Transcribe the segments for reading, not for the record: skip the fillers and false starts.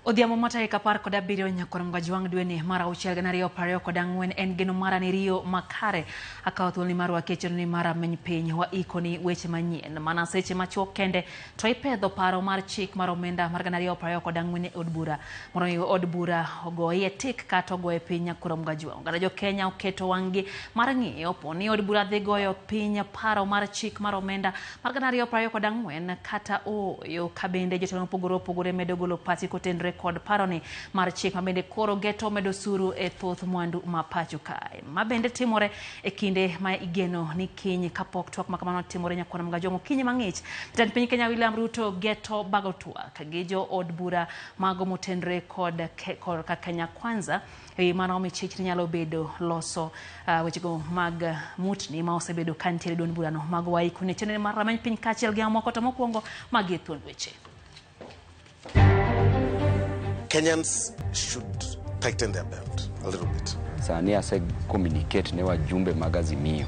Odhiambo matarik apar kod abiriyo nyakor Mgwajwang' dwe ni mar auchiel gana ariyo prariyo kod ang'wen en geno mara ni Rio makare akawo thuoloni mar wakecho ni mara meny piny waikoni weche manyien mana seche machuok kende to ipedho paro mar chik mar omenda mar gana ariyo prariyo kod ang'wen e od bura mondo od bura ogoye tik kata ogoye piny nyakor Mgwajwang'. Oganda jo Kenya oketo wang'gi mar ng'iyo poni od bura dhi goyo piny paro mar chik mar omenda mar gana ariyo prariyo kod ang'wen kata oyo kabende jotelo mopogore opogore medo golo pachi kotenre kod paroni mar chik mabende koro geto medo suru e thoth mwandu ma pacho kae mabende timore e kinde ma igeno ni kiny kapok twak makamano timore nyakor Mgwajwang'. Kiny mang'ich jatend piny Kenya William Ruto geto bago twak gi jo od bura mago motenre kod Kenya Kwanza e mano michich nyalo bedo loso wechego mag mutni ma osebedo kantiere don burano mago waikone chenre mar rameny piny kachiel gi moko to mokwongo magi thuond weche. Kenyans should tighten their belt a little bit. Sani ase communicate ne wajumbe mag Azimio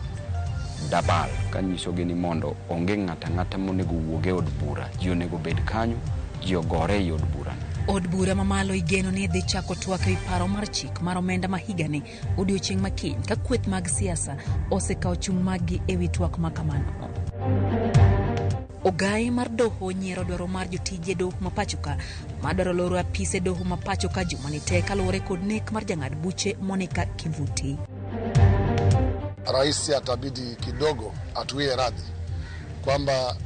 dabal kanyisogi ni mondo onge ng'ata monego wuoge od bura, ji onego bed kanyo, ji ogore e od bura. Od bura mamalo igeno ni dhi chako twak e paro mar chik mar omenda ma higani odiochieng' makiny ka kweth mag siasa osekawo chung' maggi e wi twak makamano. Ogai mar doho nyiero dwaro mar jotije doho ma pachoka madwaro loro apise doho ma pachoka jumani te kaluwore kod nek mar jang'ad buche Monica Kivuti. Rais atabidi kidogo atuie radhi kwamba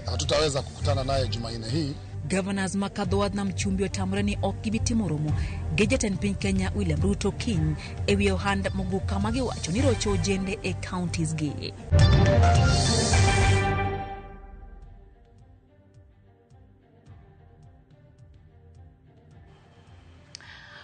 hatutaweza kukutana naye Jumanne hii. Governors makadhoad na mchumbi otamore ni ok gibitimo romo gi jatend piny Kenya William Ruto kiny e wi ohand moguka magiwacho ni rocho ojende e counties gi.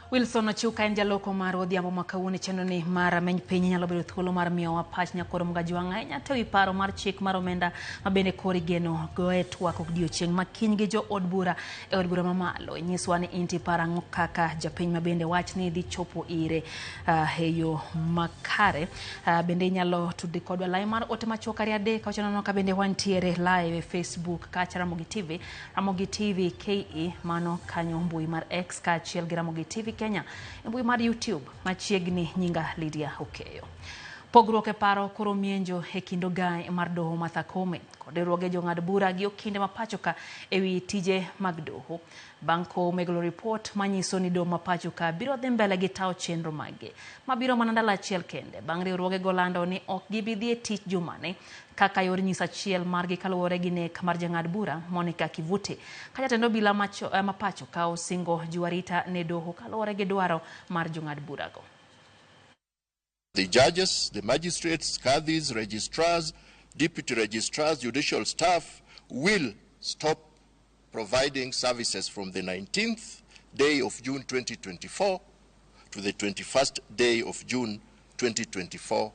Wilson Ochuka en jaloko mar odhiambo makawuono chenro ni mar meny piny nyalo bedo thuolo mar miyo wapach nyakor Mgwajwang' ahinya to wi paro mar chik mar omenda mabende kori geno goe twak odiochieng' makiny gi jo od bura e od bura mamalo. Nyiswa ni inti parang'o kaka japiny mabende wach ni dhi chopo ire e yo makare. Bende nyalo tudi kodwa live mar ote machuok ari adek kaochanono ka bende wantiere live e Facebook kacha Ramogi TV KE mano kanyo mbui mar X kachiel gi Ramogi TV Kenya mbui mar YouTube machiegni nyinga Lydia Okeyo. Pogruok e paro koro mienjo e kind ogai mar doho Martha Koome kod riwruoge jong'ad bura gi okinde ma pachoka e wi tije mag doho. Bang' Koome golo report manyiso ni doho ma pachoka biro dhi mbele gi tawo chenro mage mabiro mana ndalo achiel kende bang' riwruoge golando ni ok gibidhi e tich jumani kaka yor nyisa achiel margi kaluwore gi nek mar jang'ad bura Monica Kivuti ka jatend obila ma pachoka osingo jiwarita ne doho kaluwore gi dwaro mar jong'ad burago. The judges, the magistrates, kadhis, registrars, deputy registrars, judicial staff will stop providing services from the 19th day of June 2024 to the 21st day of June 2024,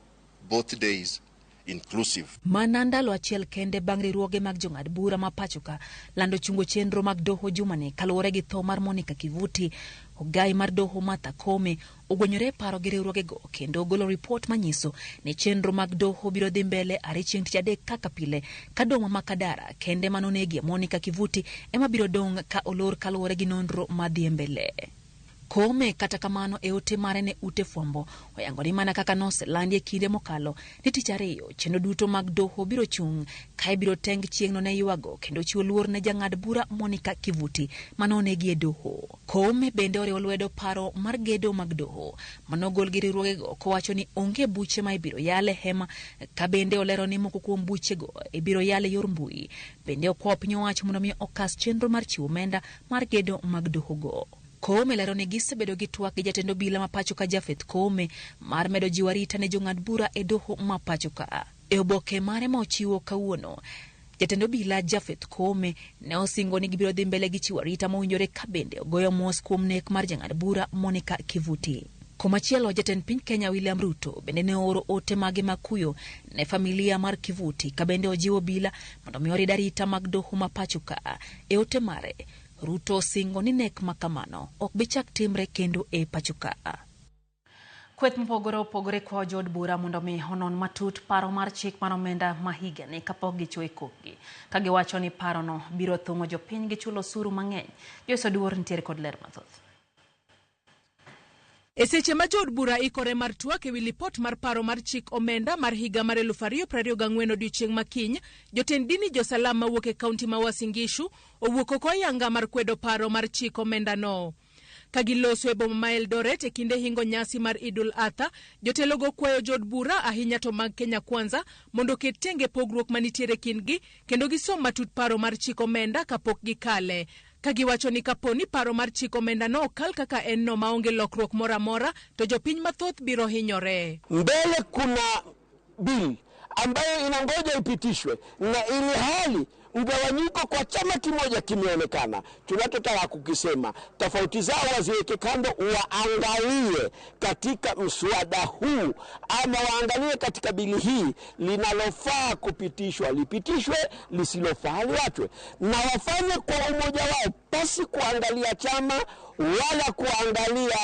both days inclusive. Manandalo achiel kende bang' riwruoge mag jong'ad bura ma pachoka lando chungo chenro mag doho jumani kaluwore gi tho mar Monica Kivuti. Ogai mar doho Martha Koome ogwenyore paro gi riwruoge go kendo golo report manyiso ni chenro mag doho biro dhi mbele are chieng' tich adek kaka pile ka doho ma Makadara kende manonegi Monica Kivuti ema biro dong' ka olor kaluwore gi nonro madhi mbele. Koome kata kamano e ote mare ne ute fwambo oyango ni mana kaka noselandi e kinde mokalo ni tich ariyo chenro duto mag doho biro chung' kae biro teng chieng'no ne ywago kendo chiwo luor ne jang'ad bura Monica Kivuti manonegi e doho. Koome bende oriwo lwedo paro mar gedo mag doho manogol gi riwruogego kowacho ni onge buche ma ibiro yale hema ka bende olero ni moko kuom buchego ibiro yale yor mbui. Bende okwayo piny owacho mondo mi okas chenro mar chiwo omenda mar gedo mag doho go. Koome lero ni gisebedo gi twak gi jatend obila ma pachoka Japheth Koome mar medo jiwarita ne jong'ad bura e doho ma pachoka. E oboke mare ma ochiwo kawuono, jatend obila Japheth Koome ne osingo ni gibiro dhi mbele gi chiwo arita mowinjore ka bende ogoyo mos kuom nek mar jang'ad bura Monica Kivuti. Komachielo jatend piny Kenya William Ruto bende ne oro ote mage makuyo ne familia mar Kivuti ka bende ojiwo obila mondo mi orid arita mag doho ma pachoka. E ote mare Ruto singo ni nek makamano ok bichak timre kendo e pachoka. Kweth mopogore opogore kwa jod bura mondo mi honon matut paro mar chik mar omenda mahiga ni kapok gichwe kokgi. Kagiwacho ni paro no biro thungo jopiny gi chulo osuru mang'eny. Joyce Oduor nitiere kod ler mathoth. E seche ma jod bura ikore mar twak ewi lipot mar paro mar chik omenda mar higa mar 2024 odiochieng' makiny, jotend dini josalam mawuok e kaunti ma Uasin Gishu owuok oko ayanga mar kwedo paro mar chik omenda no. Kagiloso e boma ma Eldoret e kinde hingo nyasi mar Idul Adha, jotelogo kwayo jod bura ahinya to mag Kenya Kwanza mondo ket tenge pogruok manitiere kindgi kendo gisom matut paro mar chik omenda kapok gikale. Kagiwacho ni kaponi paro mar chik omenda no kal kaka en no maonge lokruok mora mora to jopiny mathoth biro hinyore. Mbele kuna bill ambayo inangoja ipitishwe na ili hali mgawanyiko kwa chama kimoja kimeonekana. Tunatotaka kukisema tofauti zao waziweke kando, waangalie katika mswada huu ama waangalie katika bili hii linalofaa kupitishwa lipitishwe, lisilofaa liachwe, na wafanye kwa umoja wao pasi kuangalia chama wala kuangalia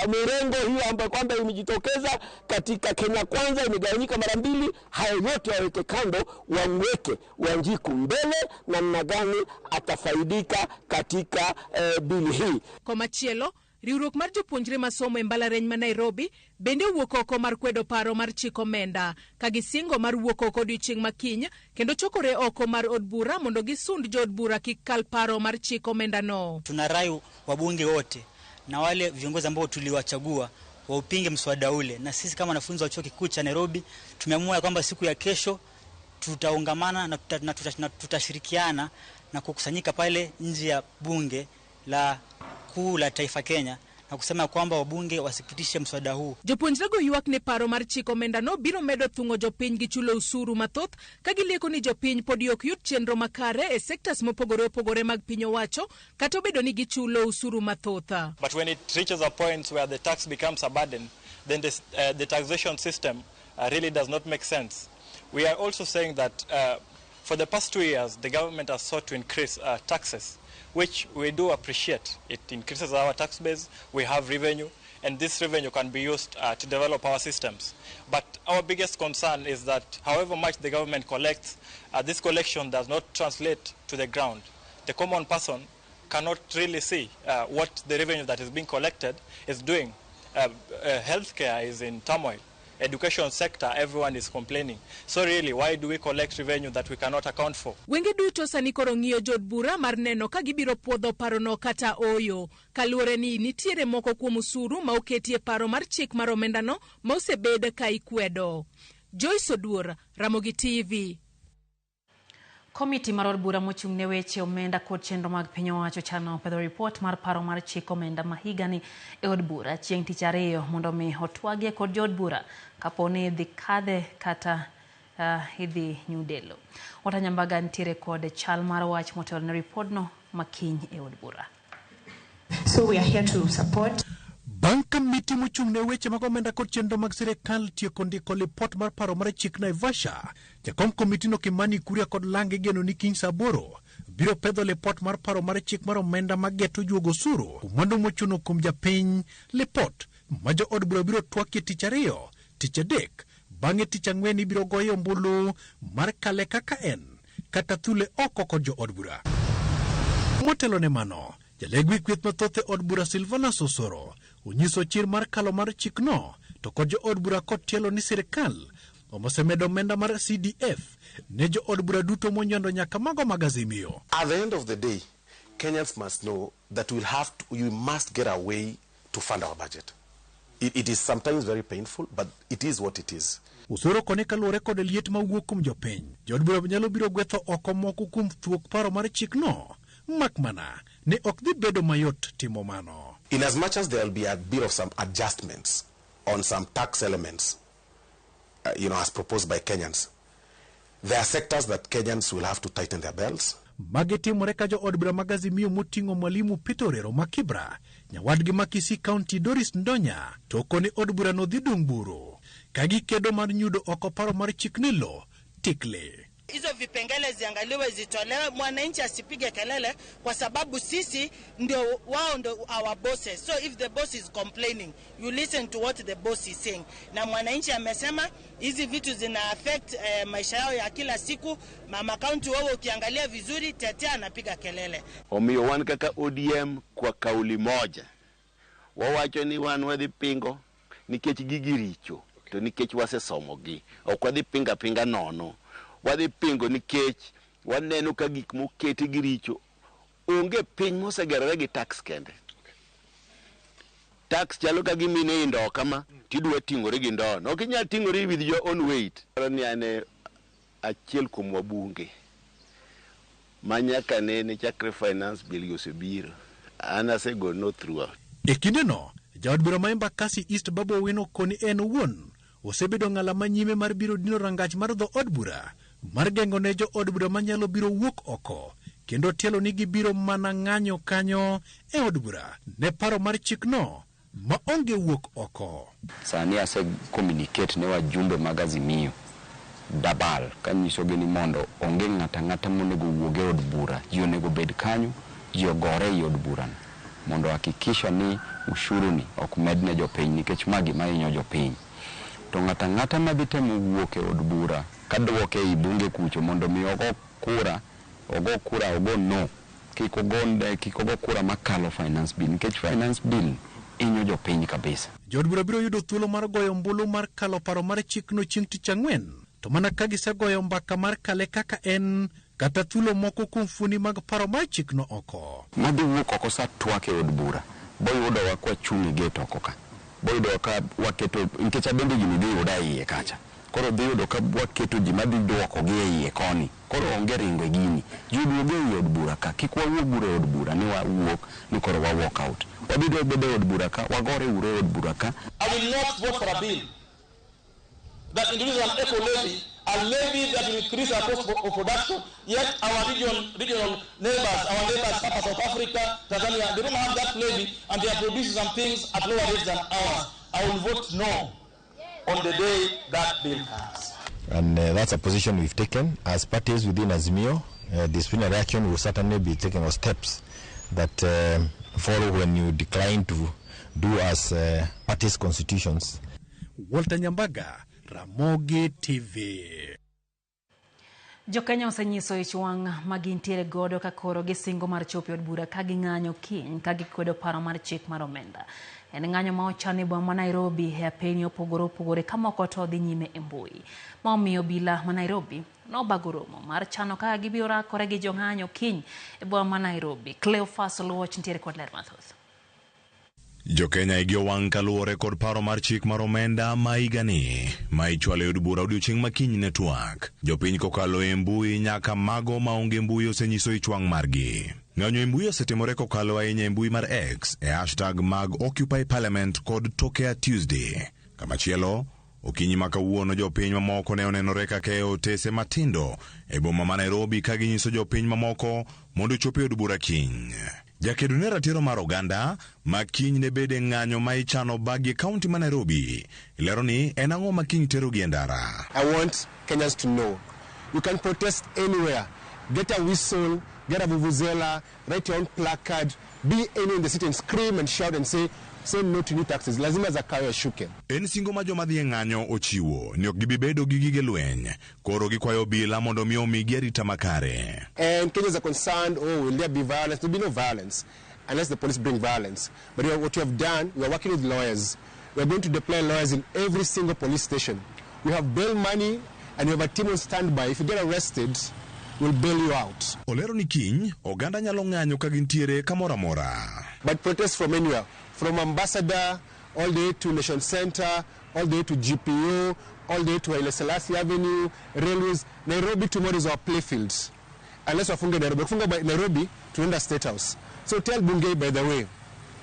mirengo hiyo ambayo kwamba imejitokeza katika Kenya Kwanza imegawanyika mara mbili. Hayo yote waweke kando, wamweke Wanjiku mbele na namna gani atafaidika katika bili hii. Kwa machielo, riwruok mar jopuonjre masomo e mbalariany ma Nairobi bende wuok oko mar kwedo paro mar chik omenda, kagisingo mar wuok oko odiochieng' makiny kendo chokore oko mar od bura mondo gisund jod bura kik kal paro mar chik omenda no. Tunarai wabunge wote na wale viongozi ambao tuliwachagua waupinge mswada ule, na sisi kama wanafunzi wa chuo kikuu cha Nairobi tumeamua kwamba siku ya kesho tutaungamana na tutashirikiana na kukusanyika pale nje ya bunge la kuu la taifa Kenya na kusema kwamba wabunge wasipitishe mswada huu. Jopuonjrego yuak ne paro mar chik omenda no biro medo thungo jopiny gi chulo usuru mathoth kagilieko ni jopiny pod ok yud chenro makare e sectors mopogore opogore mag piny owacho kata obedo ni gichulo usuru mathoth. But when it reaches a point where the tax becomes a burden, then the taxation system really does not make sense. We are also saying that for the past 2 years, the government has sought to increase taxes, which we do appreciate. It increases our tax base, we have revenue, and this revenue can be used to develop our systems. But our biggest concern is that however much the government collects, this collection does not translate to the ground. The common person cannot really see what the revenue that is being collected is doing. Healthcare is in turmoil. Education sector, everyone is complaining. So really, why do we collect revenue that we cannot account for? Wenge duto sani koro ng'iyo jod bura mar neno ka gibiro puodho paro no kata oyo. Kaluwore ni nitiere moko kuom usuru ma oketie paro mar chik mar omenda no ma osebed ka ikwedo. Joyce Oduor, Ramogi TV. Komiti mar od bura mochung' ne weche omenda kod chenro mag piny owacho chano pedho report mar paro mar chik omenda mahigani e od bura chieng' tich ariyo mondo mi otwagie kod jod bura kaponi dhi kadhe kata idhi nyudelo. Watanyambaga nitiere kod chal mar wach motelo ne report no makiny e od bura. So we are here to support. Bang' komiti mochung' ne weche mag omenda kod chenro mag sirkal tieko ndiko lipot mar paro mar chik Naivasha, jakom komiti no Kimani Kuria kod Lange geno ni kiny saa 8 biro pedho lipot mar paro mar chik mar omenda mageto juogo osuru mwandu mochuno kuom japiny. Lipot ma jo od bura biro twakie tich ariyo, tich adek, bang'e tich ang'wen biro goyo ombulu mar kale kaka en kata thule oko kod jo od bura. Motelo ne mano, jalegwi kweth mathoth e od bura Silvana Sosoro onyiso chir mar kalo mar chik no to kod jo od bura kod tielo ni sirkal omosemedo omenda mar CDF ne jo od bura duto monyondo nyaka mago mag Azimio. At the end of the day, Kenyans must know that we must get a way to fund our budget. It is sometimes very painful, but it is what it is. Usoro kone kaluwore kod liet mawuok kuom jopiny, jo od bura nyalo biro gwetho oko moko kuom thuok paro mar chik no, makmana ne ok dhi bedo mayot timo mano. In as much as there will be a bit of some adjustments on some tax elements, as proposed by Kenyans, there are sectors that Kenyans will have to tighten their belts. Magetimore ka jo od bura mag Azimio moting'o Mwalimu Peter Orero Makibra, nyawadgi ma Kisii County Doris Ndonya, to kone od bura no dhi dung buro, ka gikedo mar nyudo oko paro mar chik ni lo tikle. Hizo vipengele ziangaliwe, zitolewe, mwananchi asipige kelele kwa sababu sisi ndio wao ndio our bosses. So if the boss is complaining, you listen to what the boss is saying. Na mwananchi amesema hizi vitu zina affect maisha yao ya kila siku. Mama county wao ukiangalia vizuri tetea anapiga kelele. Omiyo wan kaka ODM kwa kauli moja. Wawacho ni wan wadhi pingo nikech gigi richo to nikech wasesomogi. Ok wadhi pinga nono. Wadhi pingo nikech waneno ka gik moketi gi richo. Onge piny mosegerore gi tax kende. Tax chalo ka gimine indo kama tidwa ting'ore gi ndo. Ok inyal ting'ore with your own weight. Ni ane achiel kuom wabunge manyaka ne chakre finance bill osebiro. Anasego no throughout. E kindeno, jaod bura ma Embakasi East Babu Owino koni en owuon osebedo ng'ala manyime mar biro dino rangach mar dho od bura mar gengo ne jo od bura manyalo biro wuok oko kendo tielo ni gibiro mana ng'anyo kanyo e od bura ne paro mar chikno ma onge wuok oko. Sani ase communicate ne wajumbe mag Azimio Dabal kanyisogi ni mondo onge ng'ata monego wuog e od bura, ji onego bed kanyo, ji ogore e od bura mondo hakikisha ni ushuru ni ok medne jopiny nikech magi mahinyo jopiny. To ng'ata madhi temo wuok e od bura kadwoke e bunge kucho mondo mi ogo kura ogo no kik ogo kura makalo finance bill nikech finance bill inyo jopiny kabisa. Jod bura biro yudo thuolo mar goyo ombulu mar kalo paro mar chikno chieng' tich ang'wen, to mana ka gisegoyo mbaka mar kale kaka en kata thuolo moko kuom fuoni mag paro mar chikno oko. Madhi wuok oko sa twak e od bura boyudo wa kwa chungi geto oko ka boyudo ka waketo nikech abende gini dhi yuda iye kacha. Koro dhi yudo ka waketo ji madhi duoko gi e iye koni. Koro onge ringo gini. Juduoge e od bura ka kik wawuok bura e od bura ni wawuok ni koro wa walk out. Wabido bedo e od bura ka wagore ure e od bura ka. I will not vote for a bill that introduces an eco levy, a levy that will increase our cost of production, yet our regional neighbors, Papa South Africa, Tanzania, they don't have that levy and they are producing some things at lower rates than ours. I will vote no on the day that bill comes. And that's a position we've taken. As parties within Azimio, disciplinary action will certainly be taken, or steps that follow when you decline to do as parties' constitutions. Walter Nyambaga, Ramogi TV. Jokenya osenyiso ich wang' magintiere godo ka koro gisingo mar chopo od bura ka ging'anyo kiny ka gikwedo paro mar chik mar omenda. En ng'anyo ma ochani boma ma Nairobi e apeni opogore ka moko to dhi nyime e mbui. Ma omiyo obila ma Nairobi nobago romo mar chano ka gibiro rakore gi jong'anyo kiny e boma ma Nairobi. Cleophas Oluoch ntiere kod ler mathoth. Jokenya igi owang' kaluwore kod paro mar chik mar omenda ma higani ma ichwalo e od bura odiochieng' makiny ne twak. Jopiny kokalo e mbui nyaka mago maonge mbui osenyiso ich wang' margi. Ng'anyo e mbui osetimore kokalo ahinya e mbui mar X e hashtag mag Occupy Parliament kod Tokea Tuesday. Kamachielo, okinyi ma kawuono jopiny mamoko ne onenore kaka e otese matindo e boma ma Nairobi ka ginyiso jopiny mamoko mondo ochop e od bura kiny. Jakedo ne ratiro mar oganda ma kiny ne bede ng'anyo ma ichano bagi kaunti ma Nairobi. Ilero ni en ang'o ma kiny tero gi ndara. I want Kenyans to know you can protest anywhere. Get a whistle, get a vuvuzela, write your own placard, be anywhere in the city and scream and shout and say no to new taxes. Lazima zakayo shuke. En singo ma joma dhi e ng'anyo ochiwo ni ok gibi bedo gi gige lweny. Koro gikwayo obila mondo mi omigi arita makare. And Kenyans are concerned, will there be violence? There will be no violence unless the police bring violence. But what you have done, we are working with lawyers. We are going to deploy lawyers in every single police station. We have bail money and we have a team on standby. If you get arrested, we'll bail you out. Olero ni kiny, oganda nyalo ng'anyo ka gintiere kamora mora. But protest from anywhere. From Ambassador, all the way to Nation Center, all the way to GPO, all the way to Haile Selassie Avenue, railways. Nairobi tomorrow is our playfield. Unless wafunge Nairobi. Wafunga by Nairobi to enter State House. So tell Bungei, by the way,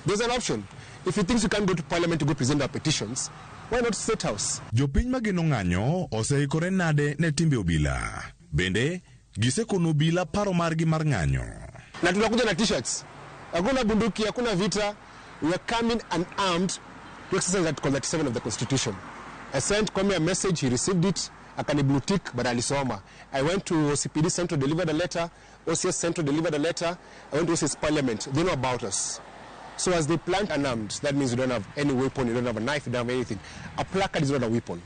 there's an option. If he thinks you can't go to Parliament to go present our petitions, why not State House? Jopiny mageno ng'anyo oseikore nade ne timbe obila. Bende, gisekono obila paro margi mar ng'anyo. Na tunakuja na t-shirts. Hakuna bunduki, hakuna vita. We are coming unarmed to exercise Article 37 of the Constitution. I sent Kwame a message, he received it, akani blue tick but alisoma. I went to OCPD Central, delivered a letter. OCS Central delivered a letter. I went to OCS Parliament. They know about us. So as they plant unarmed, that means you don't have any weapon, you don't have a knife, you don't have anything. A placard is not a weapon.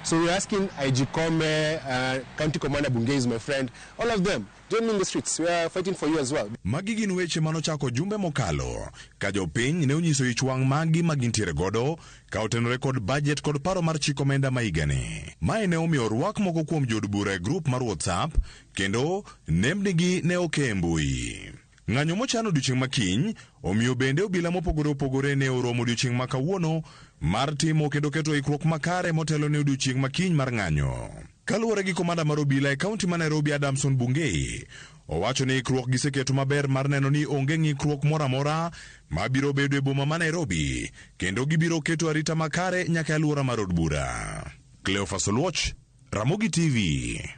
So we're asking IG Kome, County Commander Bungei is my friend, all of them, join me in the streets. We are fighting for you as well. Magi gin weche manochako jumbe mokalo ka jopiny ne onyiso ichwang' magi magintiere godo ka otenore kod budget kod paro mar chik omenda ma higani. Mae ne omiyo rwak moko kuom jood bura e grup mar WhatsApp kendo nembnigi ne oke mbui. Ng'anyo mochano odiochieng' makiny omiyo bende obila mopogore opogore ne oromo odiochieng' ma kawuono mar timo kendo keto ikruok makare motelo ne odiochieng' makiny mar ng'anyo. Kaluwore gi komanda mar obila e kaunti ma Nairobi Adamson Bungei, owacho ni ikruok giseketo maber mar neno ni onge ng'ikruok moro amora mabiro bedo e boma ma Nairobi kendo gibiro keto arita makare nyaka alwora mar od bura. Cleophas Oluoch, Ramogi TV.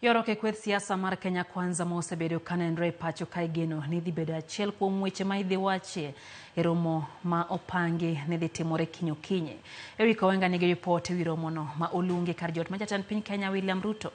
Yoroke kweth siasa mar Kenya Kwanza mosebedo kanenre pacho kae geno ni dhi bedo achiel kuom weche ma idhi wache e romo ma opangi ne dhi timore kinyo. Ewi Kawenga nigi ripot ewi romono ma olungi kar jot ma jatend piny Kenya William Ruto.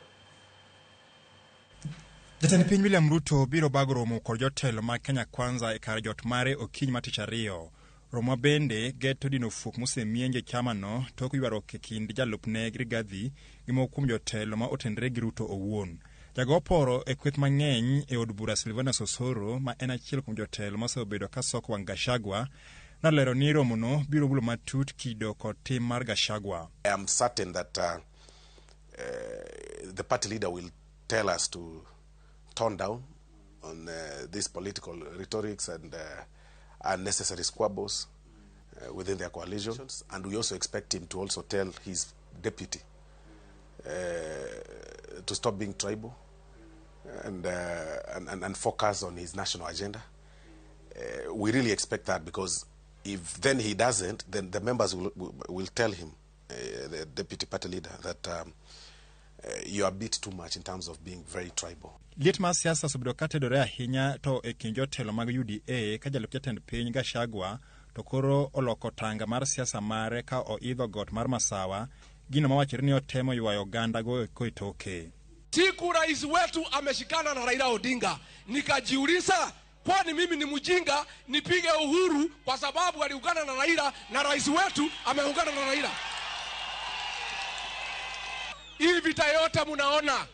Jatend piny William Ruto biro bago romo kod jotelo ma Kenya Kwanza e kar jot mare okiny matich ariyo. Romo bende geto dino fuok mosemienje chamano tok ywaruok e kind jalupne Rigathi gi moko kuom jotelo ma otenre gi Ruto owuon. Jago oporo e kweth mang'eny e od bura Silvana Sosoro ma en achiel kuom jotelo mosebedo ka soko wang' Gachagua nalero ni romono biro bulo matut kido kod tim mar Gachagua. I am certain that the party leader will tell us to tone down on these political rhetorics and unnecessary squabbles within their coalitions, and we also expect him to also tell his deputy to stop being tribal and focus on his national agenda. We really expect that, because if then he doesn't, then the members will tell him, the deputy party leader, that you are a bit too much in terms of being very tribal. Liet mar siasa osebedo ka tedore ahinya to e kind jotelo mag UDA ka jalup jatend piny Gachagua to koro oloko tanga mar siasa mare ka oidho got mar Masawa, gino mawachore ni otemo ywayo oganda go koitoke. Siku rais wetu ameshikana na Raila Odinga, nikajiuliza kwani mimi ni mjinga nipige Uhuru kwa sababu aliungana na Raila na rais wetu ameungana na Raila? Hii vita yote mnaona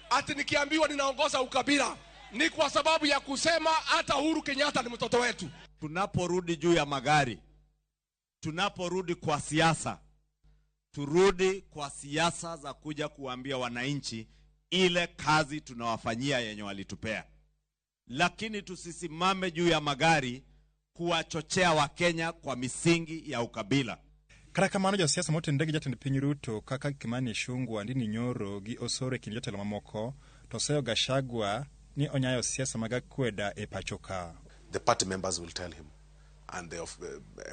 ati nikiambiwa ninaongoza ukabila ni kwa sababu ya kusema hata Uhuru Kenyatta ni mtoto wetu. Tunaporudi juu ya magari, tunaporudi kwa siasa, turudi kwa siasa za kuja kuambia wananchi ile kazi tunawafanyia yenye walitupea. Lakini tusisimame juu ya magari kuwachochea Wakenya kwa misingi ya ukabila. Kata kamano josiasa motendre gi jatend piny Ruto kaka Kimani Ichung'wah, Ndini Nyoro gi Osoro e kind jotelo mamoko to seyo Gachagua ni onyayo siasa mag akweda e pacho ka. The party members will tell him, and the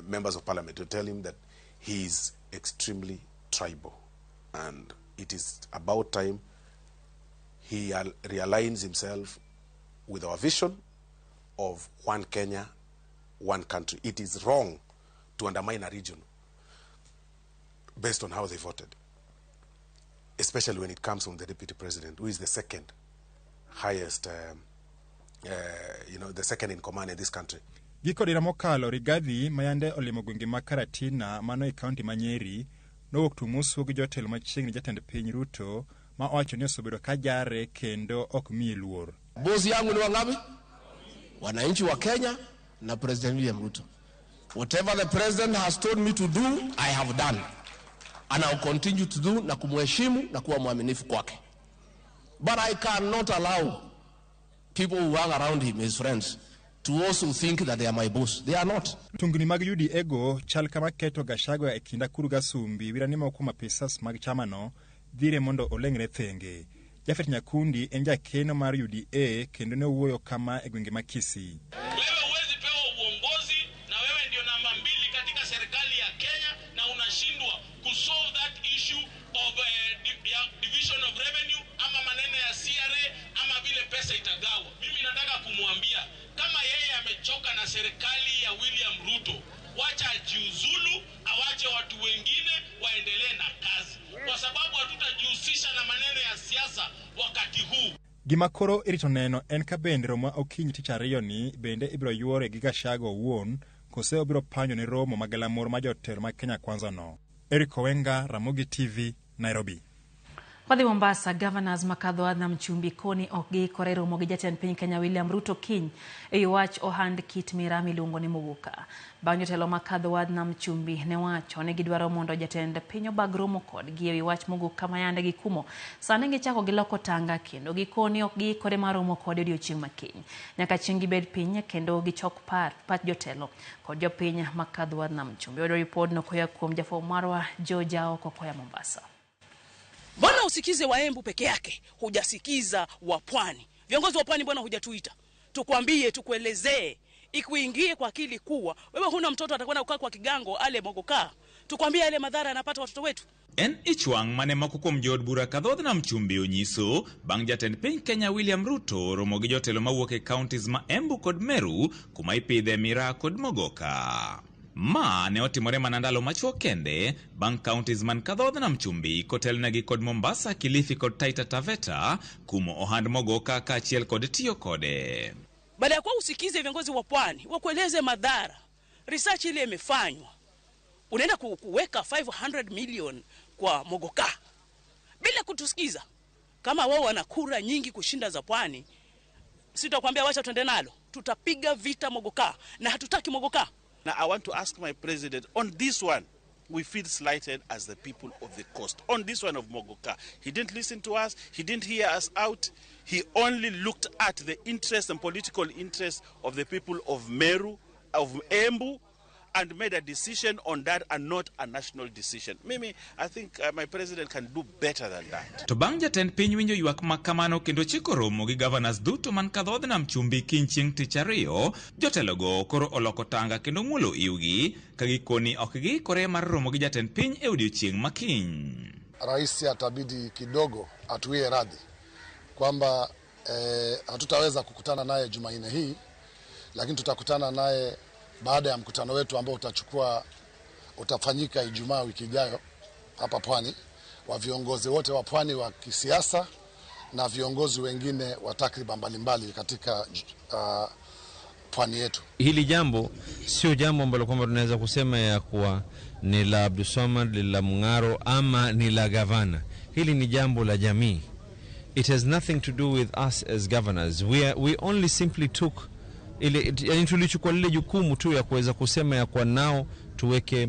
members of parliament will tell him that he is extremely tribal, and it is about time he realigns himself with our vision of one Kenya, one country. It is wrong to undermine a region based on how they voted, especially when it comes from the deputy president, who is the second highest, the second in command in this country. Giko dira mokalo Rigathi mayande olimo gwenge ma Karatina mano e kaunti ma Nyeri nowuok tumuso gi jotelo machiegni jatend piny Ruto ma owacho ni osebedo ka jare kendo ok miye luor. Bosi yangu ni wangapi? Wananchi wa Kenya na President William Ruto. Whatever the president has told me to do, I have done. And I'll continue to do na kumheshimu na kuwa mwaminifu kwake. But I cannot allow people who hang around him, his friends, to also think that they are my boss. They are not. Tungni mag UDA go chal kama keto Gachagua e kinda kuru gasumbi wirani ma okuma pisas mag chamano dhire mondo olengre thenge. Jafet Nyakundi en jakeno mar UDA kendo ne owuoyo kama e gwenge ma Kisii. Wewe huwezi pewa uongozi na wewe ndio namba 2 katika serikali ya Kenya na unashindwa kusolve that issue of division of revenue ama maneno ya CRA ama vile pesa itagawa. Mimi nataka kumwambia kama yeye amechoka na serikali ya William Ruto, wacha ajiuzulu, awache watu wengine waendelee na kazi. Kwa sababu hatutajihusisha na maneno ya siasa wakati huu. Gima koro irito neno en ka bende romo okinyi tich ariyo ni bende ibiro yuore gi Gachagua owuon kose obiro panyo ni romo magalamoro ma jotelo ma Kenya Kwanza no. Eric Owenga, Ramogi TV, Nairobi. Wadhi Mombasa, Governors makadho adna mchumbi koni okgi kore romo gi jatend piny Kenya William Ruto kiny e wach ohand kit mira miluongo ni Muguka. Bang' jotelo makadho adna mchumbi ne wacho ne gidwaro mondo jatend piny obag romo kodgi e wach Muguka mayande gi kumo. Sani gichako giloko tanga kendo gikoni okgi kore mar romo kod odiochieng' makiny. Nyaka chieng' gibed piny kendo gichok pat jotelo kod jopiny makadho adna mchumbi. Odo report no koya kuom jafo marwa Jojao kokoya Mombasa. Mbona usikize wa Embu peke yake, hujasikiza wa Pwani? Viongozi wa Pwani mbona hujatuita? Tukwambie, tukuelezee, ikuingie kwa akili kuwa wewe huna mtoto atakwenda kukaa kwa kigango ale Muguka. Tukwambie ile madhara anapata watoto wetu. En ichwang mane moko kuom jood bura kadhodh nam chumbi onyiso bang' jatend piny Kenya William Ruto romo gi jotelo mawuok e counties ma Embu kod Meru kuma ipidhe mira kod Mogoka. Ma ne otimore mana ndalo machuok kende bang' counties man kadhodh nam chumbi kotelnegi kod Mombasa, Kilifi kod Taita Taveta kumo ohand Mogoka kaachiel kod tiyo kode. Baada ya kuwa usikize viongozi wa Pwani wakueleze madhara, research ile imefanywa, unaenda kuweka 500 million kwa Mogoka bila kutusikiza. Kama wao wana kura nyingi kushinda za Pwani, sitakwambia wacha tuende nalo, tutapiga vita Mogoka na hatutaki Mogoka. Now I want to ask my president, on this one, we feel slighted as the people of the coast. On this one of Mogoka, he didn't listen to us, he didn't hear us out, he only looked at the interests and political interests of the people of Meru, of Embu, and made a decision on that and not a national decision. Mimi, I think my president can do better than that. To bang' jatend piny winjo ywak makamano kendo chiko romo gi governors duto man kadhodh nam chumbi kiny chieng' tich ariyo, jotelogo koro oloko tanga kendo ng'ulo iwgi ka gikoni ok giikore mar romo gi jatend piny e odiochieng' makiny. Rais atabidi kidogo atuie radhi kwamba hatutaweza kukutana naye Jumanne hii, lakini tutakutana naye baada ya mkutano wetu ambao utafanyika Ijumaa wiki ijayo hapa Pwani, wa viongozi wote wa Pwani wa kisiasa na viongozi wengine wa takriban mbalimbali katika Pwani yetu. Hili jambo sio jambo ambalo kwamba tunaweza kusema ya kuwa ni la Abdulswamad, la Mungaro ama ni la gavana. Hili ni jambo la jamii. It has nothing to do with us as governors. We only simply took yani tulichukua lile jukumu tu ya kuweza kusema ya kwa nao tuweke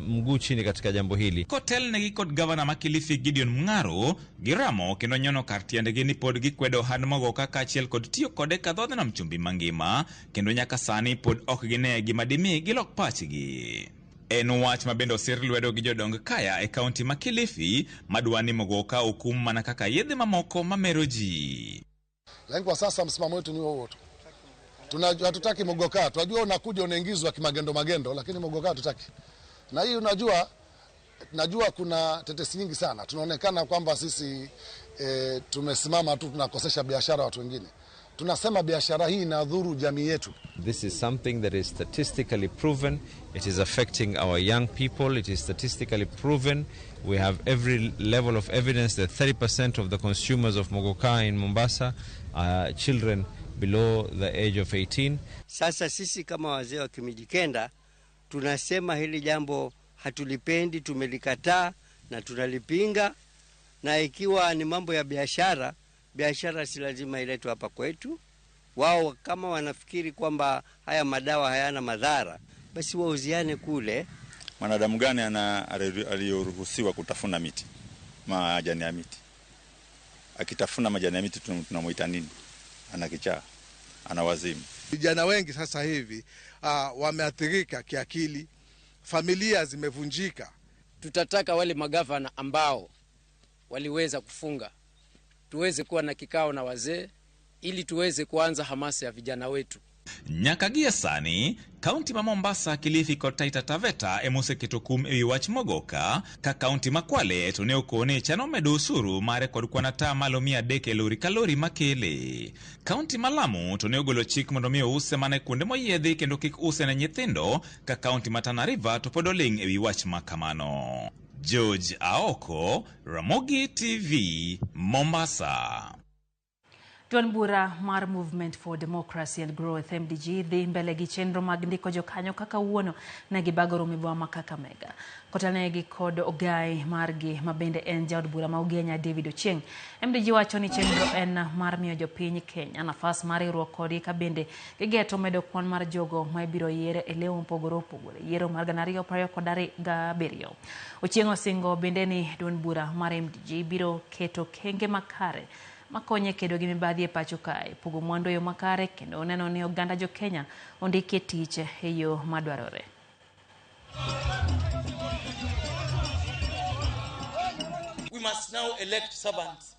mguu chini katika jambo hili. Kotel negi kod governor ma Kilifi Gideon Mungaro giramo kendo nyono kar tiendegi ni pod gikwedo ohand Mogoka kaachiel kod tiyo kode kadhodh nam chumbi mangima kendo nyaka sani pod ok gine gima dimi gilok pachgi. En wach ma bende osir lwedo gi jodong kaya e kaunti ma Kilifi madwani Mogoka okum mana kaka yedhe mamoko mamero ji. Lakini kwa sasa msimamo wetu ni huo tu. Hatutaki Mogoka. Tunajua unakuja unaingizwa kimagendo, lakini Mogoka hatutaki. Na hii najua kuna tetesi nyingi sana. Tunaonekana kwamba sisi tumesimama tu tunakosesha biashara watu wengine. Tunasema biashara hii inadhuru jamii yetu. This is something that is statistically proven. It is affecting our young people. It is statistically proven. We have every level of evidence that 30% of the consumers of Mogoka in Mombasa are children below the age of 18. Sasa sisi kama wazee wa Kimijikenda tunasema hili jambo hatulipendi, tumelikataa na tunalipinga, na ikiwa ni mambo ya biashara si lazima iletwe hapa kwetu. Wao kama wanafikiri kwamba haya madawa hayana madhara, basi wauziane kule. Mwanadamu gani aliyoruhusiwa kutafuna miti, majani ya miti? Akitafuna majani ya miti tunamuita nini? Ana kichaa, ana wazimu. Vijana wengi sasa hivi wameathirika kiakili, familia zimevunjika. Tutataka wale magavana ambao waliweza kufunga tuweze kuwa na kikao na wazee ili tuweze kuanza hamasa ya vijana wetu. Nyakagia sani, kaunti ma Mombasa, Kilifi kod Taita Taveta emoseketo kum ewi wach Mogoka ka kaunti ma Kwale to ne okone chano medo usuru mare kod kwan ata malo 300 lori kalori makele. Kaunti ma Lamu to ne ogolo chik mondo mi use mane kuonde moyiedhi kendo kik use ne nyithindo ka kaunti ma Tana River to pod oling ewi wach makamano. George Aoko, Ramogi TV, Mombasa. Duond bura mar Movement for Democracy and Growth MDG dhi mbele gi chenro mag ndiko jokanyo kaka wuono na gibagoro mibwa Kakamega. Kotanegi kod ogai margi mabende en jaod bura ma Ugenya David Ochieng. MDG wacho ni chenro en mar miyo jopiny Kenya nafas mar riwruok kodi ka bende gigeto medo kwan mar jogo ma ibiro yiere e lewo mopogore opogore yiero mar 2027. Ochieng osingo bende ni duond bura mar MDG biro keto kenge makare makonye kedo gi mibadhi e pacho kae, pogo mwandu yo makare kendo neno ni oganda jo Kenya ondike tich e yo madwarore. We must now elect servants.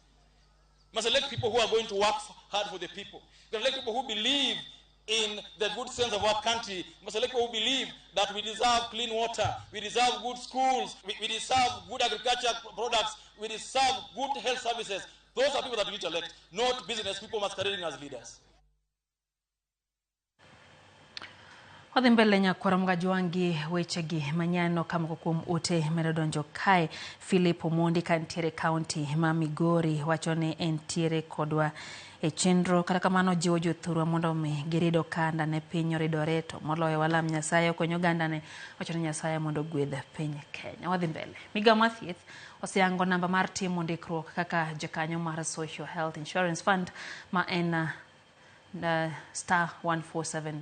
We must elect people who are going to work hard for the people. We must elect people who believe in the good sense of our country. We must elect people who believe that we deserve clean water, we deserve good schools, we deserve good agriculture products, we deserve good health services. Those are people that we need to elect, not business people masquerading as leaders. Wadhi mbele nyakwara mgajwangi wechegi manyano kama kukum ute merodonjo kae. Philip Omondi kantiere county ma Migori wachone entiere kodwa e chenro kata kamano jiwo jothurwa mondo mi girido kanda ne piny ridore to moloyo walam Nyasaye konyo ganda ne wachone Nyasaye mondo gwedh piny Kenya. Wadhi mbele. Migawo mar thieth osiango namba mar timo ndikruok kaka jakanyo mar Social Health Insurance Fund ma en *147#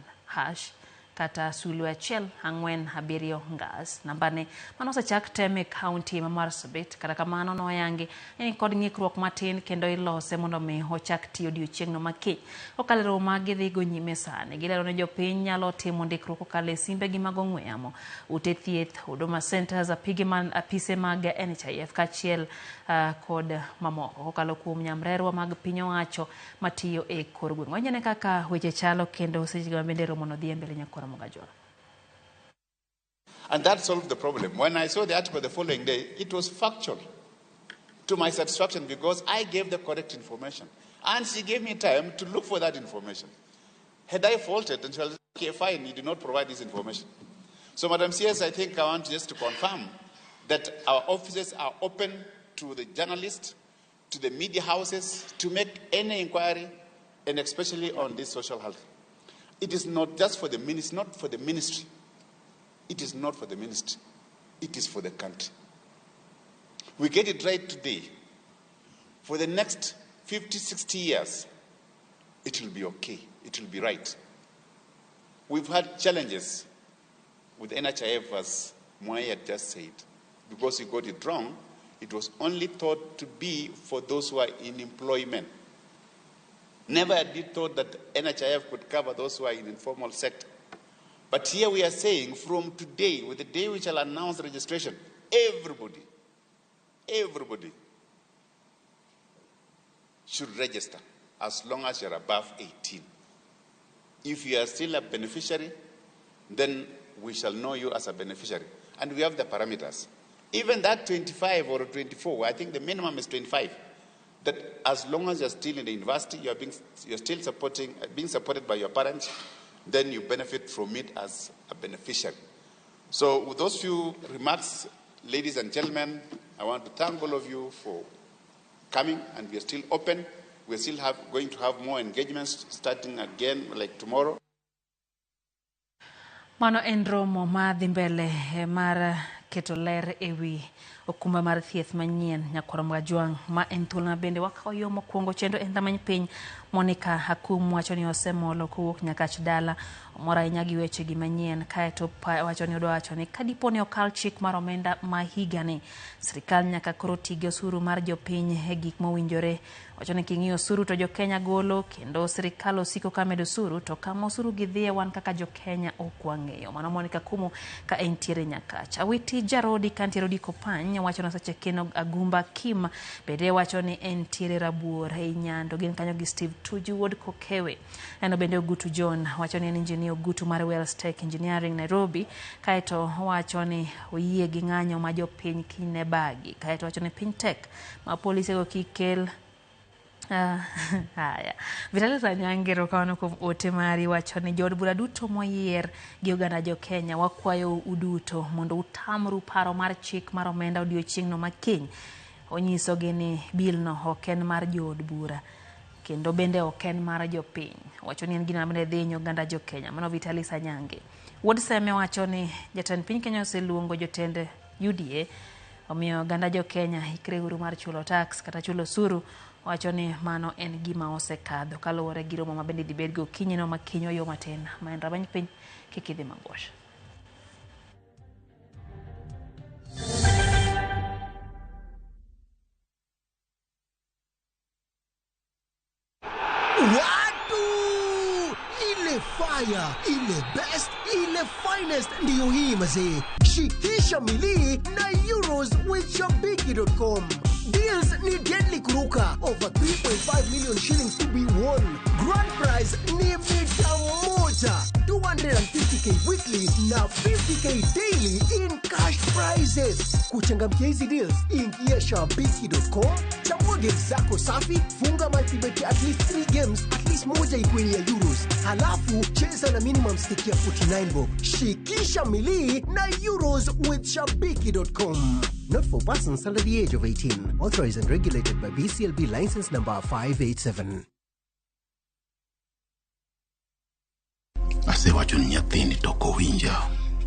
kata sulu achiel ang'wen abiriyo ngas. Nambane manosechak teme county ma Marsabit kata kamano noyangi ni kod ng'ikruok matin kendo ilose mondo mi ochak tiyo odiochieng'no makiny. Okalero magi dhi go nyime sani. Gilero ne jopiny nyalo timo ndikruok kokalo e simbegi mag ong'we yamo, ute thieth, Huduma Centers, apise mag NHIF kachiel kod mamoko kokalo kuom nyamrerwa mag piny owacho matiyo e kor gweng'. Wanyane kaka weche chalo kendo sechego bende romo no dhi mbele nyakora Mogajwa. And that solved the problem. When I saw the article the following day, it was factual to my satisfaction because I gave the correct information. And she gave me time to look for that information. Had I faulted, and she was okay, fine, you did not provide this information. So, Madam CS, I think I want just to confirm that our offices are open to the journalists, to the media houses, to make any inquiry, and especially on this social health. It is not just for the ministry, not for the ministry. It is not for the ministry. It is for the country. We get it right today. For the next 50, 60 years, it will be okay. It will be right. We've had challenges with NHIF, as Mwai had just said. Because we got it wrong, it was only thought to be for those who are in employment. Never had it thought that NHIF could cover those who are in informal sector. But here we are saying from today, with the day we shall announce registration, everybody should register as long as you're above 18. If you are still a beneficiary, then we shall know you as a beneficiary. And we have the parameters. Even that 25 or 24, I think the minimum is 25. That as long as you're still in the university, you're still being supported by your parents, then you benefit from it as a beneficiary. So with those few remarks, ladies and gentlemen, I want to thank all of you for coming, and we are still open. We're still going to have more engagements starting again like tomorrow. Mano en romo madhi mbele mar keto ler ewi okumba mar thieth manyien nyakwara Mogajwang' ma en thuolo bende wakawo yo mokwongo chendo en dhamany piny Monica Hakum wacho ni osemolo kowuok Nyakach dala omora ahinya gi wechegi manyien kaeto wacho ni wacho ni kadipo ni okal chik mar omenda ma higani sirikal nyaka koro tige osuru mar jopiny e gik mowinjore. Wacho ni king'iyo osuru to jo-Kenya golo kendo sirikal osiko ka medo osuru to kama osuru gidhie wan kaka jo-Kenya ok wang'eyo. Mano Monica Kumu ka entiere Nyakach. Awiti Jarodi kantiere Odiko Pany wacho na seche keno Agumba Kim bende wacho ni entiere Rabuor e Nyando gin kanyo gi Steve Tuju Wod Kokewe. Eno bende Ogutu John wacho ni en engineer Ogutu mar Wells Tech Engineering Nairobi kaeto wacho ni oyie gi ng'anyo ma jopiny kine bagi kaeto wacho ni piny tek ma polise go kikel Haya, Vitalis Nyangero kawano kuom ote mari wacho ni jood bura duto moyier gi oganda jo Kenya wakwayo uduto mondo utamru paro mar chik mar omenda odiochieng'no makiny. Onyiso gi ni bilno ok en mar jood bura kendo bende ok en mar jopiny. Wacho ni en gino mabende dhi hinyo oganda jo Kenya. Mano Vitalis Nyange. Wuod Seme wacho ni jatend piny Kenya oseluongo jotend UDA omiyo oganda jo Kenya ikre uru mar chulo tax kata chulo osuru. Wacho ni mano en gima osekadho kaluwore gi romo mabende dhi bedo gokinyi makiny yo matin ma en rameny piny kik idhi mabor. Watu! Ile fire, ile best, ile finest ndiyo hii mazee. Shikisha mili na euros with shabiki.com. Deals ni deadly kuruka. Over 3.5 million shillings to be won. Grand prize ni mita moja. 250k weekly na 50k daily in cash prizes. Kuchangamkia hizi deals, ingia shabiki.com. Chagua games zako safi, funga multibet at least 3 games, at least moja ikuwe ya euros. Halafu cheza na minimum stake ya 49 bob. Shikisha mili na euros with shabiki.com. Not for persons under the age of 18. Authorized and regulated by BCLB license number 587. Ase wacho ni nyathini toko winja.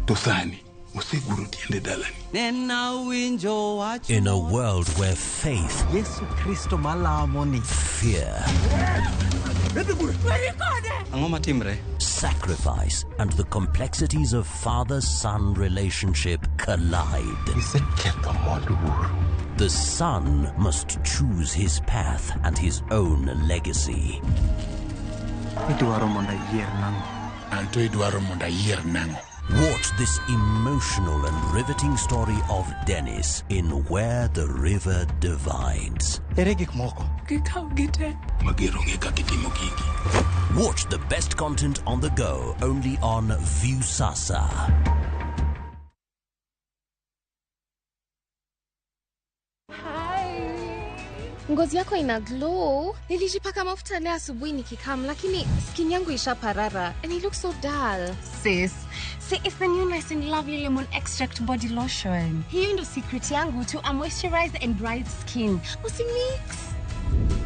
Tosani, oseguro tiende dalani. Nena winjo wacho. In a world where faith, Yesu Kristo malamoni, fear, sacrifice, and the complexities of father-son relationship collide. The son must choose his path and his own legacy. Watch this emotional and riveting story of Dennis in Where the River Divides. Watch the best content on the go only on Viusasa. Ngozi yako ina glow. Nilijipaka mafuta leo asubuhi nikikam, lakini skin yangu ishaparara and it looks so dull. Sis, see, it's the new Nice and Lovely Lemon Extract Body Lotion. Hiyo ndo secret yangu to a moisturized and bright skin. Usimix.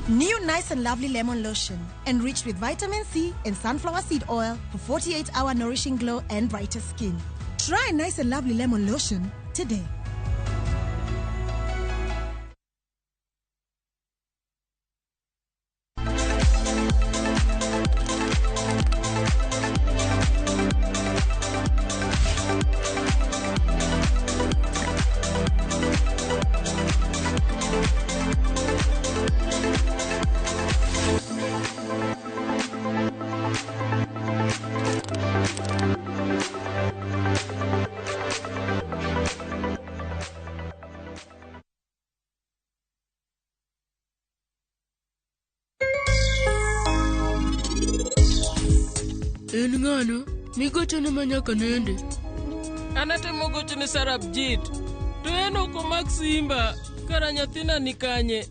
New Nice and Lovely Lemon Lotion, enriched with vitamin C and sunflower seed oil for 48-hour nourishing glow and brighter skin. Try Nice and Lovely Lemon Lotion today. Ngano, migocho ni manyaka nende. Anatemo gocho ni Sarab Jit. To eno ko Maximba, kara nyathina ni kanye.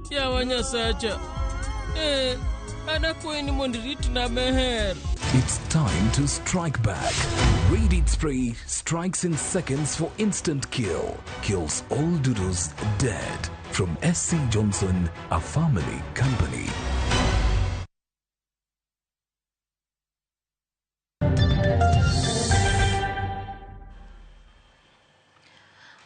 Ya wanya sacha. Anakwe ni mondirit na meher. It's time to strike back. Radiant Spray strikes in seconds for instant kill. Kills all doodles dead. From SC Johnson, a family company.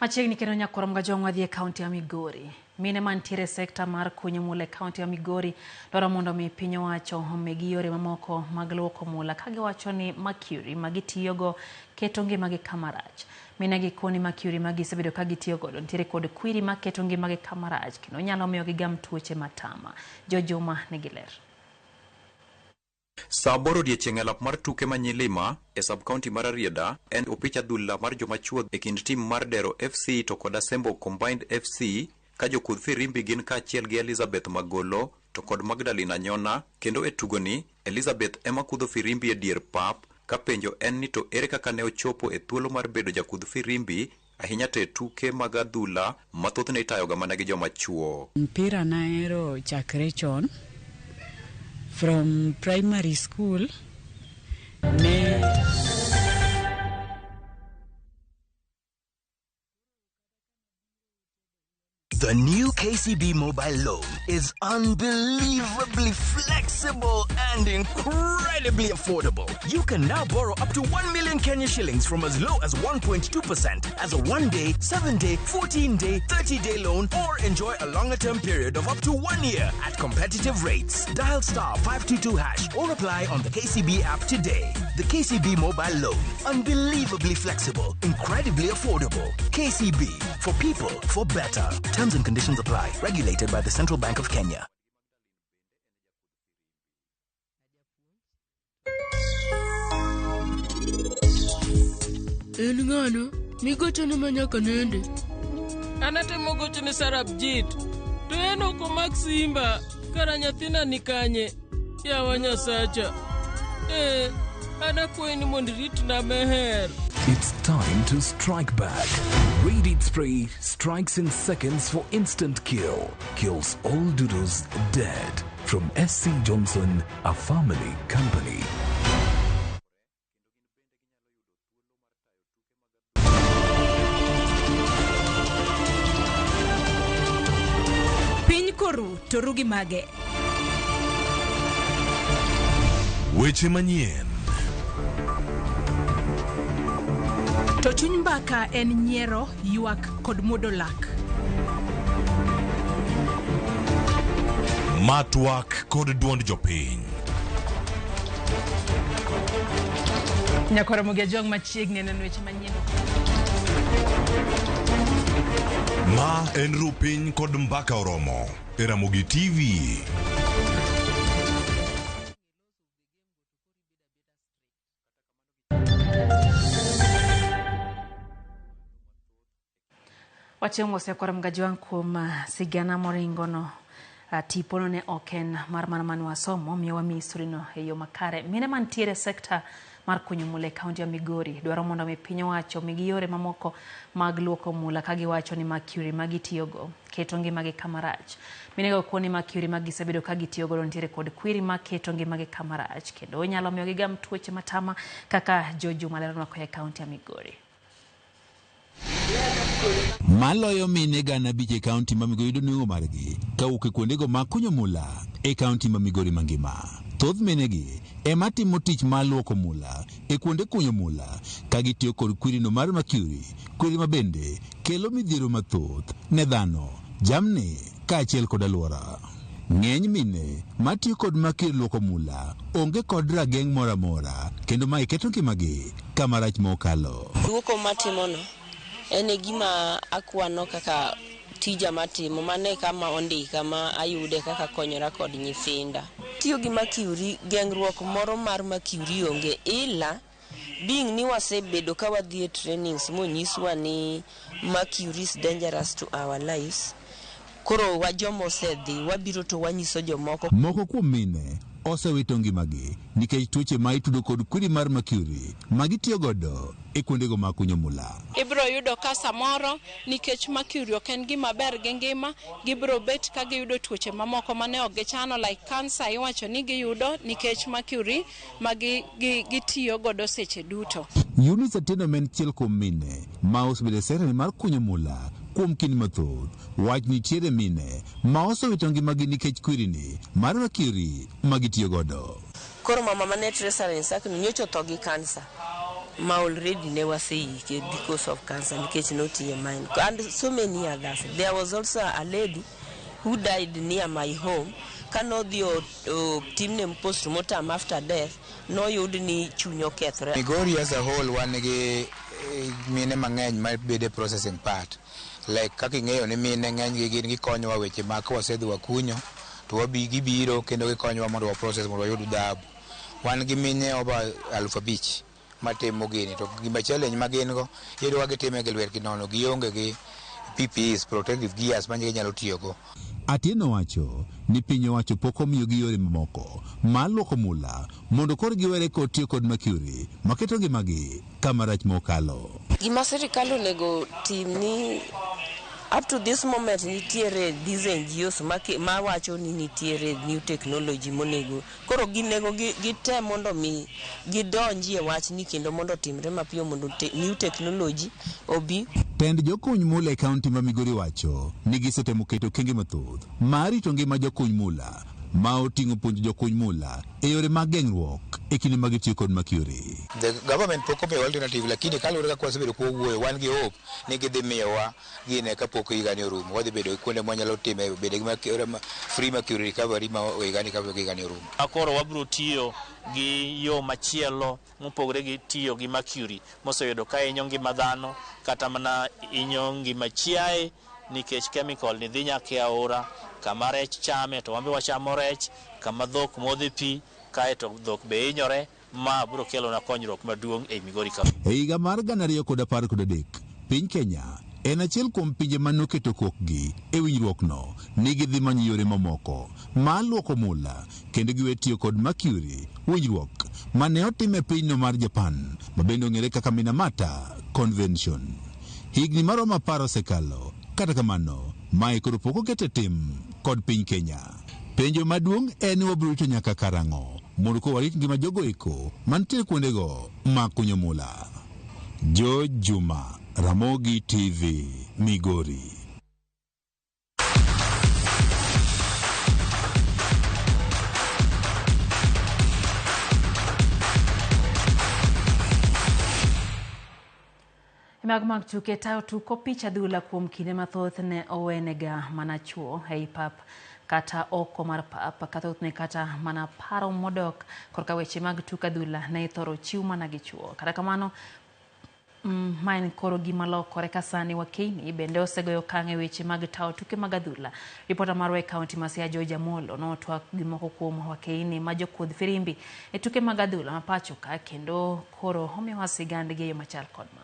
Machiegni kendo nyakoro mga jongwa dhie kaunti ya Migori. Mine mantiere sekta mar kunyo mula kaunti ya Migori dwaro mondo mi piny owacho omigi yore mamoko mag luoko mula ka giwacho ni mercury magitiyogo keto ngimagi kama rach. Mine gikoni mercury magisebedo ka gitiyogo nitiere kod kwiri maketo ngimagi kama rach kendo nyalo miyo gigam tuoche matama. Jojuma negiler. Saboro odiechieng' elap mar tuke manyilima e sub-county mar Rieda en opich adhula mar joma chuo e kind tim mar Dero FC to kod Asembo Combined FC ka jokudh firimbi gin kaachiel gi Elizabeth Magolo to kod Magdalene Anyona, kendo e tugoni Elizabeth ema kudho firimbi e dier pap ka penjo en ni to ere kaka ne ochopo e thuolo mar bedo jakudh firimbi ahinya te tuke mag adhula mathothne itayoga mana gi joma chuo. Mpira nahero chakre chon from primary school The new KCB mobile loan is unbelievably flexible and incredibly affordable. You can now borrow up to 1 million Kenya shillings from as low as 1.2% as a 1-day, 7-day, 14-day, 30-day loan, or enjoy a longer-term period of up to 1 year at competitive rates. Dial *522# or apply on the KCB app today. The KCB mobile loan, unbelievably flexible, incredibly affordable. KCB, for people, for better. Terms and conditions apply. Regulated by the Central Bank of Kenya. Ngano, migocho ni manyaka nende. Anatemo gocho ni Sarabjit. To eno ko Maximba, kara nyathina nikanye. Yawa Nyasacha. Anakweni mondirit na meher. It's time to strike back. Radiant Spray strikes in seconds for instant kill. Kills all doodles dead. From SC Johnson, a family company. Piny koru to rugi mage. Weche manyien. To chuny mbaka en nyiero, ywak kod muodo lak. Matwak kod duond jopiny. Nyakora Mugia jong machiegni neno weche manyien. Ma en Rupiny kod mbaka oromo. E Ramogi TV. Wachemo sekora mgaji wangu sigana moringono tipono ne oken mar wasomo miwa misurino eyo makare mine mantiere sekta mar kunyo mula kaunti ya Migori dwaro mondo mi piny owacho migi yore mamoko mag luoko mula kagi wacho ni Mercury magitiyogo keto ngimagi kamarach minego kuoni Mercury magisebedo kagitiyogo ntiere kod kwiri maketo ngimagi kamarach kendo nyalo miyo gigam tuoche matama kaka Joju malero kwa kaunti ya Migori. Maloyo mine gana biche kaunti ma Migori donengo margi kawuok e kuondego mag kunyo mula e kaunti ma Migori mangima. Thoth minegi ema timo tich mar luoko mula e kuonde kunyo mula ka gitiyo kod kwirino mar Mercury, kwiri ma bende kelo midhiero mathoth ne dhano, jamni kaachiel kod alwora. Ng'eny mine matiyo kod Mercury luoko mula onge kod rageng' moro amora kendo ma iketo ngimagi kamarach mokalo. Luoko matimono ene gima akwano kaka tija matimo mane kama ondika ma ayude kaka konyora kod nyithinda. Tiyo gi Mercury geng'ruok moro mar Mercury onge ila being ni wasebedo ka wadhi e trainings monyiswa ni Mercury is dangerous to our lives. Koro wajomo sedhi wabiro to wanyiso jomoko. Moko kuom mine osewito ngimagi nikech tuoche ma itudo kod kwiri mar Mercury magitiyo godo e kuondego mag kunyo mula. Ibro yudo ka samoro nikech Mercury ok en gima ber gi ngima, gibro bet ka giyudo tuoche mamoko mane ok gichano like cancer iwacho ni giyudo nikech Mercury gitiyo godo seche duto. Eunice Atieno men chiel kuom mine ma osebedo e serani mar kunyo mula kuom kinde mathoth. Wach nitiere mine ma osewito ngimagi nikech kwirini mar Mercury magitiyo godo. Koro mama mane Teresa Rensakni nyocho to gi cancer ma already ne waseike because of cancer nikech not in mind and so many others. There was also a lady who died near my home kano dio timne postmortem after death no yudi ni chunyo kethre. Migori as a whole one ge mine mang'eny ma bede processing part like kaka ing'eyo ni mine ng'eny gi gikonyowa weche ma ka wasedhi wakunyo to gibiro kendo gikonyowa mondo wa process mondo wayud dhahabu. Wan gi mine over 5,000 matimo gini to gima challenge ma gin go iyudo ka gitime gi lwetgi nono gionge gi PPEs protective gears ma nyalo tiyogo. Atieno wacho ni piny owacho pok omiyo gi yore mamoko mar luoko mula mondo kor giwere kod tiyo kod mercury maketo ngimagi kama rach mokalo. Gima sirikal onego tim ni up to this moment nitiere these NGOs ma wacho ni nitiere new technology monego koro ginego gitem mondo mi gidonjie wach ni kendo mondo timre mapiyo mondo new technology obi. Tend jokuny mula e kaunti ma Migori wacho ni gisetemo keto kenge mathoth mar rito ngima jokuny mula ma oting'o puonjo jokuny mula e yore mag geng'ruok e kinde mag tiyo kod mercury. The government pok omiyo alternative lakini kaluwore ka kwasebedo kuwuoyo wan gi hope ni gidhi miyowa gine kapok higani orumo wadhi bedo kuonde mwanyalo time bedo gi free mercury recovery ma higani kapok higani orumo. Akoro wabiro tiyo gi yo machielo mopogore gi tiyo gi mercury moseyudo ka inyo ngima dhano kata mana inyo ngima chiaye nikech chemical ni dhi nyaka e aora kama rech chame to wambe wachamo rech kama dhok modhi pi kae to dhok be hinyore ma biro kelo na konyruok maduong' e Migori ka. E higa mar 2013 piny Kenya en achiel kuom pinje manoketo kokgi e winjruokno ni gidhi manyo yore mamoko mar luoko mula kendo giwe tiyo kod mercury, winjruok mane otim e pinyno mar Japan ma bende ong'ere kaka Minamata Convention. Higni maromo 10 osekalo, kata kamano mae koro pok okete tim kod piny Kenya. Penjo maduong' en wabiro rito nyaka karang'o mondo ko warit ngima jogo eko mantie kuondego ma kunyo mula. Jo Juma, Ramogi TV, Migori. Mag tuke tayo tuko picha dhula kuom kinde mathoth ne owenega mana chuo ei pap kata oko mar pap kathoth ne kata mana paro modok korka weche mag tuka dhula ne ithoro chiw mana gi chuo. Kata kamano maen koro gima lokore ka sani Wakeni bende osegoyo kange weche mag tayo tuke mag adhula. Ripota marwa e kaunti ma Siaya George Amolo notwak gimoko kuom Wakeni ma jokuodh firimbi e tuke mag adhula ma pacho ka kendo koro omiyo sigand gi yo machal kod ma.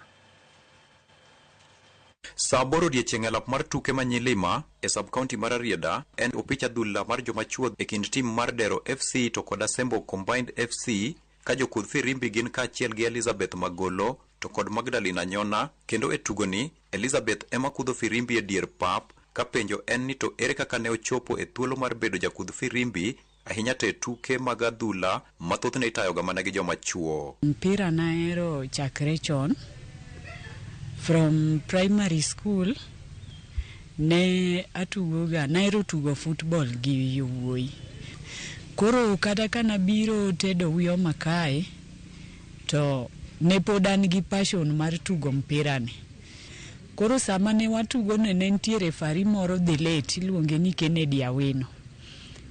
Saboro odiechieng' elap mar tuke manyilima e sub-county mar Rieda en opich adhula mar joma chuo e kind tim mar Dero FC to kod Asembo Combined FC ka jokudh firimbi gin kaachiel gi Elizabeth Magolo to kod Magdalena Nyona, kendo e tugoni Elizabeth ema kudho firimbi e dier pap ka penjo en ni to ere kaka ne ochopo e thuolo mar bedo jakudh firimbi ahinya te tuke mag adhula mathoth ne itayoga mana gi joma chuo. Mpira naero chakre chon. From primary school, ne atugoga, naero tugo football gi yowuoyi. Koro kata kana biro tedo wiyo makae, to ne podan gi passion mar tugo mpira ne. Koro sama ne watugo ne nentiere referee moro dhi late iluonge ni Kennedy Awino.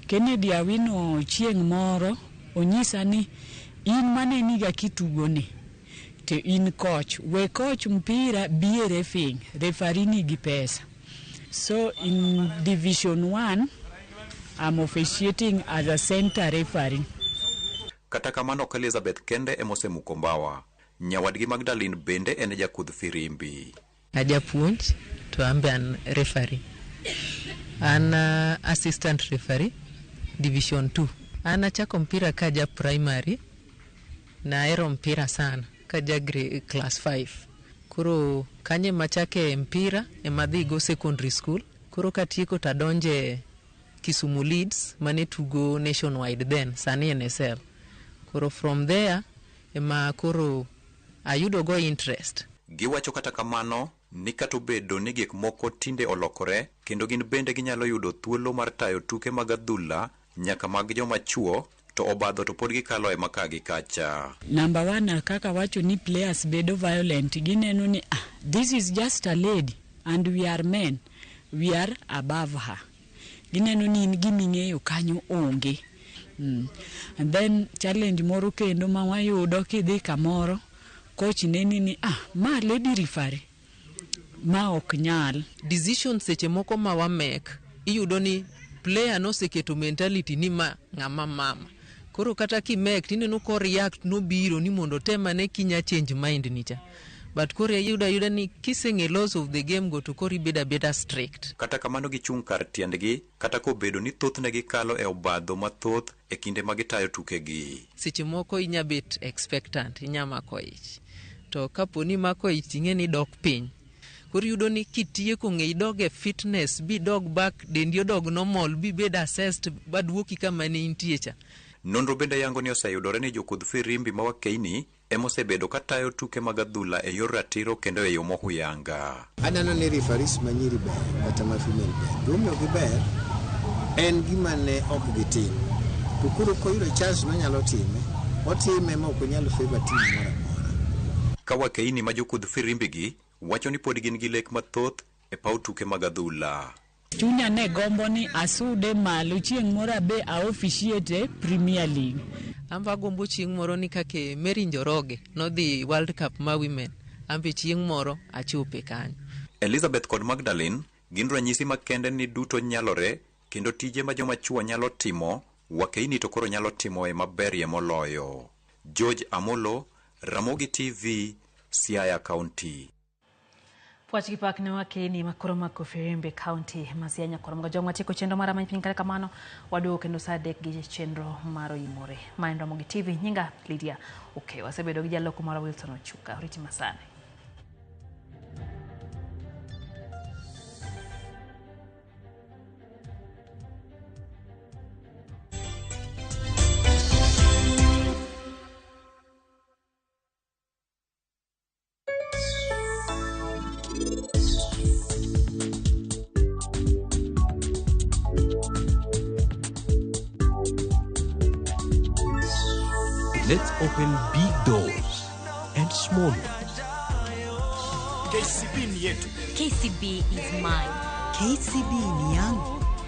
Kennedy Awino chieng' moro onyisa ni in mane niga kitugo ne. In coach, we coach mpira bie refing, referee nigi pesa. So in Division 1, I'm officiating as a center referee. Kata kamano ka Elizabeth kende emosemuko mbawa. Nyawadgi Magdalene bende ene jakudh firimbi. Ajapuonj to ambe an referee. An assistant referee Division 2. Ana chako mpira kaja primary na aero mpira sana. Kaja class 5. Kuro kanye machake mpira emadhi go secondary school. Kuro katieko tadonje Kisumu Leeds mane tugo nationwide then sani NSL. Kuro from there ema kuro ayudo go interest. Giwacho kata kamano ni kato bedo ni gik moko tinde olokore kendo gin bende ginyalo yudo thuolo mar tayo tuke mag adhula nyaka mag joma chuo to obadho to pod gikalo e makagi kacha. Number 1 kaka wacho ni players bedo violent gineno ni this is just a lady and we are men, we are above her. Gineno ni giming'eyo kanyo onge. And then challenge moro kendo ma wayudo kidhi kamoro coach neni ni ma lady referee ma ok nyal. Decision seche moko ma wa make iyudo ni player no seketo mentality ni ma ng'ama mama. Koro kata ki make tineno ko react no biro ni mondo tema ne kinya change mind nicha. but koro yuda ni kiseng'e laws of the game go to koro ibeda beda strict. Kata kamano gichung' kar tiendgi kata kobedo ni thothne gikalo e obadho mathoth e kinde ma gitayo tukegi. Seche moko inya bet expectant, inya mako ich. To kapo ni mako ich ing'e ni dok piny. Koro yudo ni kitieko ng'e idog e fitness, bi dog back, dendi odog normal, bi bed assessed, baduoki kama ne intie cha. Nonro bende yango ni oseyudore ni jokudh firimbi ma wakeini emosebedo katayo tuke mag adhula e yor ratiro kendo e yo mohuyanga. Aneno ni referees manyiri ber kata ma female ber. Gimiyo giber en gima ne ok gitim. To koro koyudo chance manyalo time, otime ma ok onyalo favor team moro amora. Ka wakeini ma jokudh firimbi gi wacho ni pod gin gi lek mathoth e paw tuke mag adhula. Chunya ne gombo ni asude malo chieng' moro abe a officiate Premier League. Amba gombo chieng' moro ni kake Mary Njoroge nodhi World Cup ma women. Ambe chieng' moro achope kanyo. Elizabeth kod Magdalene gin ranyisi makende ni duto nyalore kendo tije ma joma chuo nyalo timo wakeini to koro nyalo timo e maberie moloyo. George Amolo, Ramogi TV, Siaya County. Pwach gipak ne wakeini makoro mako Firimbi County masianya koro mga jongwa tiko chenro mara manyi kare kamano waduo kendo sadek gi chenro maro imore. Maendo Ramogi TV nyinga Lydia okay wasebedo gi jaloko mara Wilson Ochuka oriti masane. Let's open big doors and small ones. KCB ni yetu. KCB is mine. KCB ni yangu.